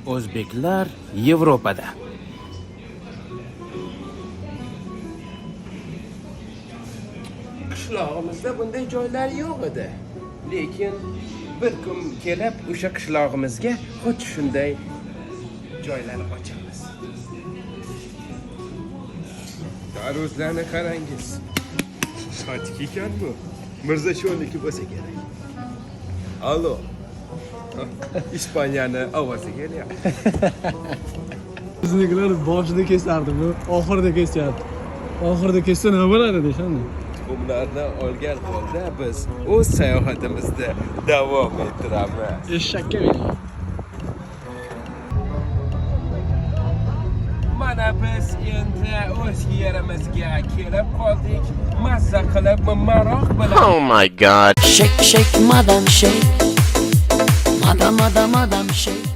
O'zbeklar Yevropada. Qishlog'imizda bunday joylar yo'q edi. Lekin bir kun kelib o'sha qishlog'imizga xuddi shunday joylar ochamiz. Tarvuzlarni qarangiz. Sotik ekan bu. Mirzashoniki bo'lsa kerak. Allo. İspanya'nın ovozi kelyapti. Biznikilar boshida kesardi, bu oxirida kesyapti. Oxirida kessa nima bo'ladi deyshandi. Tuxumlarni olgan holda biz o'z sayohatimizda davom ettiramiz. Eshakka bering. Mana biz endi o'z yerimizga kelib qoldik. Mazza qilib, maroq bilan. Oh my god. Shake, shake, madam, shake. Madam, shake.